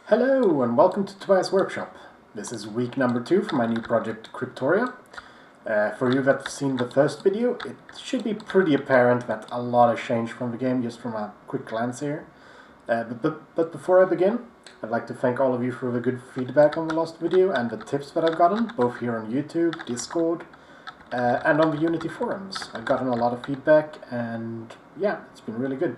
Hello and welcome to Tobias Workshop. This is week number 2 for my new project Cryptoria. For you that have seen the first video, it should be pretty apparent that a lot has changed from the game just from a quick glance here. But before I begin, I'd like to thank all of you for the good feedback on the last video and the tips that I've gotten, both here on YouTube, Discord, and on the Unity forums. I've gotten a lot of feedback and yeah, it's been really good.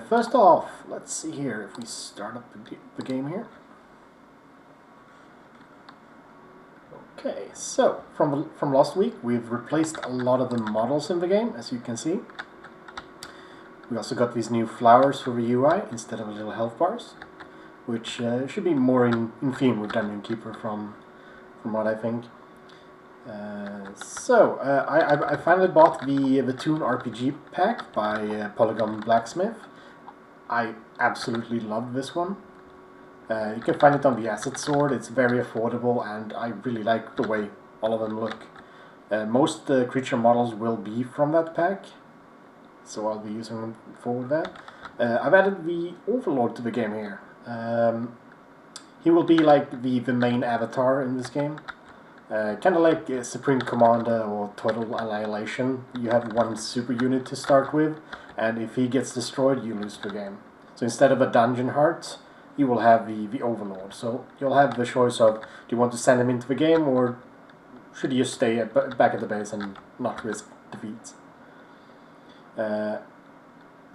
First off, let's see here if we start up the game here. Okay, so from last week we've replaced a lot of the models in the game, as you can see. We also got these new flowers for the UI instead of little health bars, which should be more in theme with Dungeon Keeper from what I think. I finally bought the Toon RPG pack by Polygon Blacksmith. I absolutely love this one. You can find it on the Asset Sword. It's very affordable and I really like the way all of them look. Most creature models will be from that pack, so I'll be using them for that. I've added the Overlord to the game here. He will be like the main avatar in this game. Kind of like Supreme Commander or Total Annihilation. You have one super unit to start with, and if he gets destroyed, you lose the game. So instead of a Dungeon Heart, you will have the Overlord. So you'll have the choice of, do you want to send him into the game, or should you just stay back at the base and not risk defeat?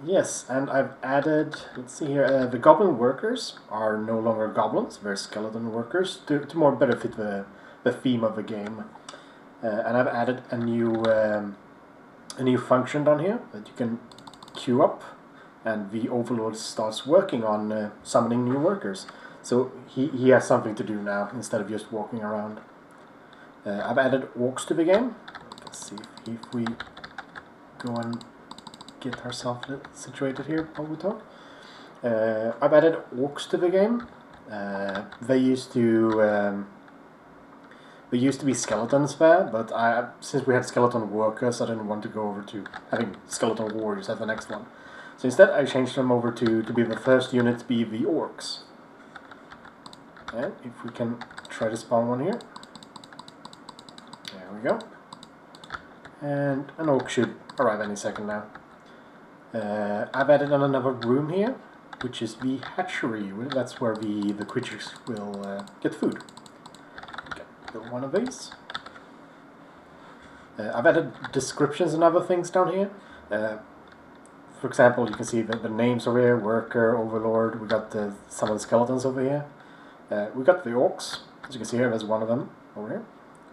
Yes, and I've added, let's see here, the Goblin Workers are no longer goblins, they're skeleton workers, to more better fit the theme of the game. And I've added a new function down here that you can queue up, and the Overlord starts working on summoning new workers. So he has something to do now instead of just walking around. I've added orcs to the game. Let's see if we go and get ourselves situated here while we talk. I've added orcs to the game. They used to be skeletons there, but since we had skeleton workers, I didn't want to go over to having skeleton warriors as the next one. So instead I changed them over to be the first unit to be the orcs. And if we can try to spawn one here. There we go. And an orc should arrive any second now. I've added another room here, which is the hatchery. That's where the creatures will get food. Build one of these. I've added descriptions and other things down here. For example, you can see the names over here: Worker, Overlord. We got some of the skeletons over here. We got the orcs. As you can see here, there's one of them over here.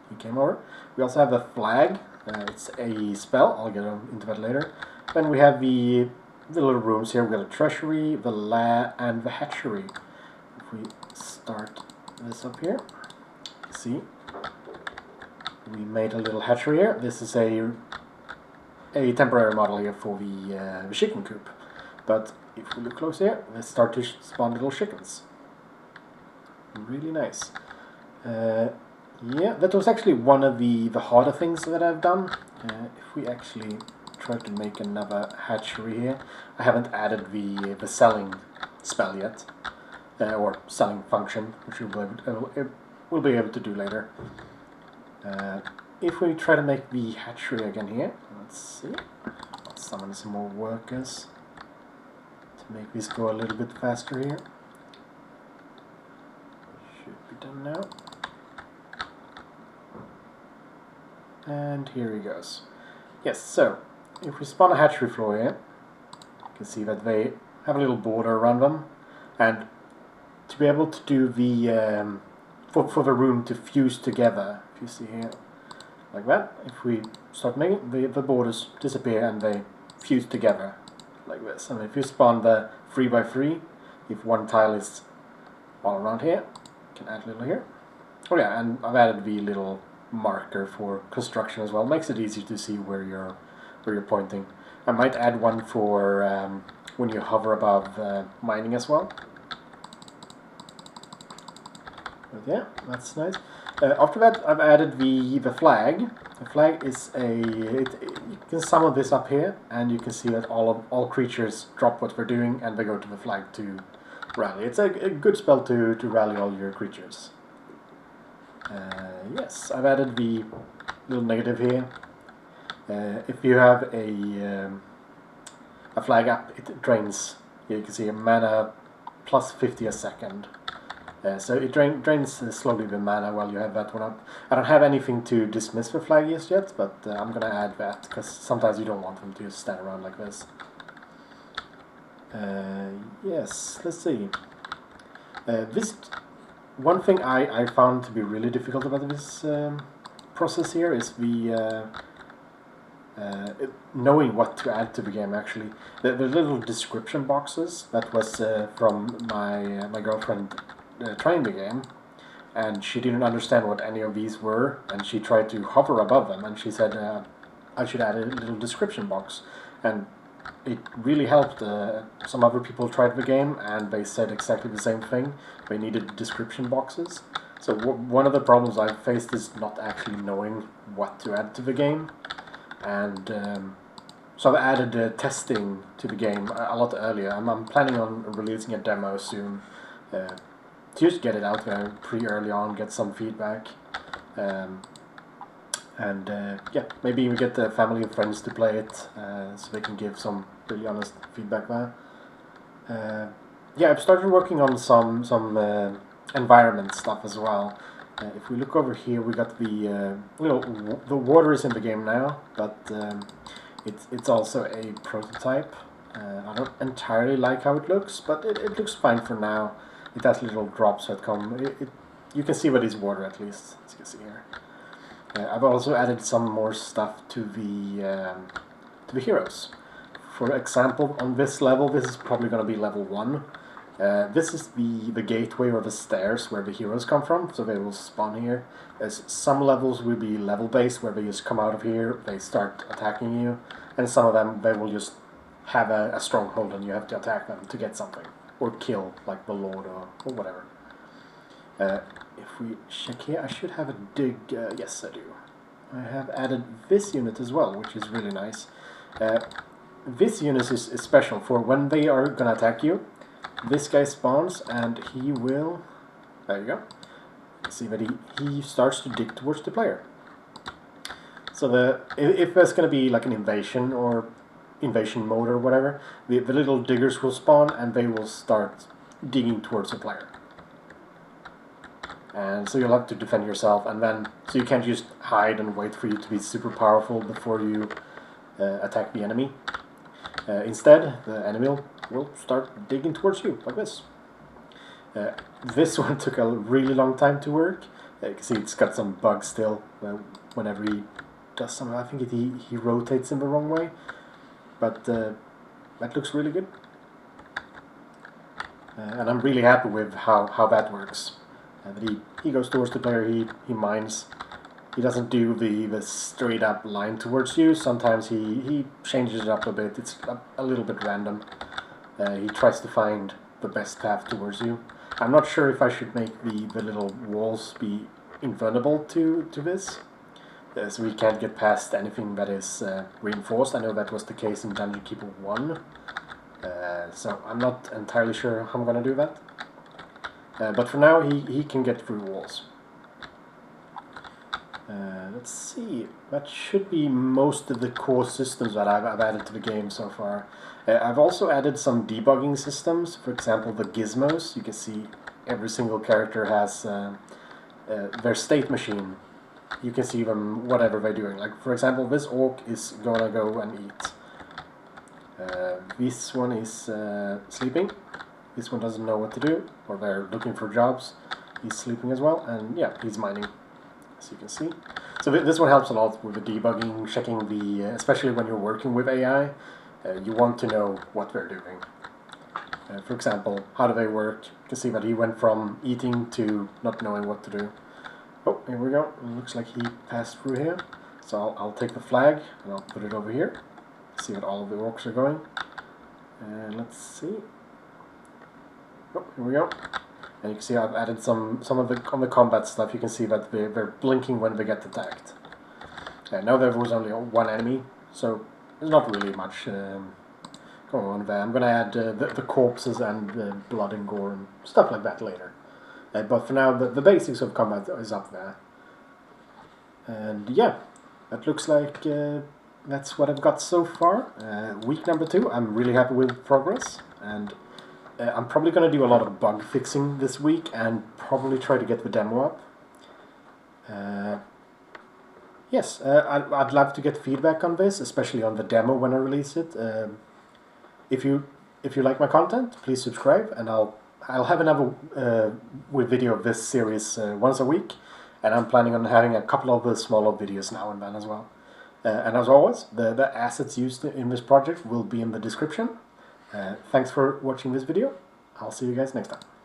He came over. We also have the flag. It's a spell. I'll get into that later. Then we have the little rooms here. We got a treasury, the and the hatchery. If we start this up here. See, we made a little hatchery here. This is a temporary model here for the chicken coop. But if we look close here, they start to spawn little chickens. Really nice. Yeah, that was actually one of the harder things that I've done. If we actually try to make another hatchery here, I haven't added the selling spell yet, or selling function, which we'll be able to do later. If we try to make the hatchery again here, let's see. Let's summon some more workers to make this go a little bit faster here. Should be done now. And here he goes. Yes, so if we spawn a hatchery floor here, you can see that they have a little border around them, and to be able to do the for the room to fuse together, if you see here, like that, if we start making the borders disappear and they fuse together, like this. And if you spawn the 3x3, if one tile is all around here, you can add a little here. Oh yeah, and I've added the little marker for construction as well. Makes it easy to see where you're pointing. I might add one for when you hover above mining as well. But yeah, that's nice. After that, I've added the flag. The flag is you can summon this up here, and you can see that all creatures drop what they're doing, and they go to the flag to rally. It's a good spell to rally all your creatures. Yes, I've added the little negative here. If you have a flag up, it drains. Here you can see a mana plus 50 a second. So it drains slowly the mana while you have that one up. I don't have anything to dismiss the flag just yet, but I'm gonna add that because sometimes you don't want them to stand around like this. Yes, let's see. This one thing I found to be really difficult about this process here is the knowing what to add to the game. Actually, the little description boxes that was from my girlfriend trying the game, and she didn't understand what any of these were, and she tried to hover above them, and she said I should add a little description box, and it really helped. Some other people tried the game and they said exactly the same thing. They needed description boxes. So one of the problems I've faced is not actually knowing what to add to the game. And so I've added testing to the game a lot earlier. I'm planning on releasing a demo soon to just get it out there pretty early on, get some feedback. Yeah, maybe even get the family and friends to play it so they can give some really honest feedback there. Yeah, I've started working on some environment stuff as well. If we look over here, we got the the water is in the game now, but it's also a prototype. I don't entirely like how it looks, but it looks fine for now. It has little drops that come. You can see what is water at least, as you can see here. I've also added some more stuff to the heroes. For example, on this level, this is probably going to be level 1. This is the gateway or the stairs where the heroes come from, so they will spawn here. As some levels will be level based, where they just come out of here, they start attacking you, and some of them they will just have a stronghold and you have to attack them to get something, or kill, like the Lord or whatever. If we check here, I should have a dig. Yes, I do. I have added this unit as well, which is really nice. This unit is special for when they are gonna attack you. This guy spawns and he will. There you go. See that he starts to dig towards the player. So if there's gonna be like an invasion or invasion mode or whatever, the little diggers will spawn and they will start digging towards the player. And so you'll have to defend yourself, and then so you can't just hide and wait for you to be super powerful before you attack the enemy. Instead, the enemy will start digging towards you like this. This one took a really long time to work. You can see it's got some bugs still. Whenever he does something, I think he rotates in the wrong way, but that looks really good. And I'm really happy with how that works. But he goes towards the player, he mines. He doesn't do the straight up line towards you. Sometimes he changes it up a bit. It's a little bit random. He tries to find the best path towards you. I'm not sure if I should make the little walls be invulnerable to this. So we can't get past anything that is reinforced. I know that was the case in Dungeon Keeper 1. So I'm not entirely sure how I'm going to do that. But for now, he can get through walls. Let's see. That should be most of the core systems that I've added to the game so far. I've also added some debugging systems. For example, the gizmos. You can see every single character has their state machine. You can see them whatever they're doing. Like, for example, this orc is gonna go and eat. This one is sleeping. This one doesn't know what to do, or they're looking for jobs. He's sleeping as well, and yeah, he's mining, as you can see. So this one helps a lot with the debugging, checking the, especially when you're working with AI, you want to know what they're doing. For example, how do they work? You can see that he went from eating to not knowing what to do. Oh, here we go. It looks like he passed through here. So I'll take the flag and I'll put it over here. See that all of the orcs are going. And let's see. Oh, here we go. And you can see I've added some of the on the combat stuff. You can see that they're blinking when they get attacked. Now there was only one enemy, so there's not really much going on there. I'm going to add the corpses and the blood and gore and stuff like that later. But for now, the basics of combat is up there. And yeah, that looks like that's what I've got so far. Week number 2, I'm really happy with progress. And I'm probably going to do a lot of bug fixing this week and probably try to get the demo up. Yes, I'd love to get feedback on this, especially on the demo when I release it. If you like my content, please subscribe, and I'll have another video of this series once a week, and I'm planning on having a couple of the smaller videos now and then as well. And as always, the assets used in this project will be in the description. Thanks for watching this video. I'll see you guys next time.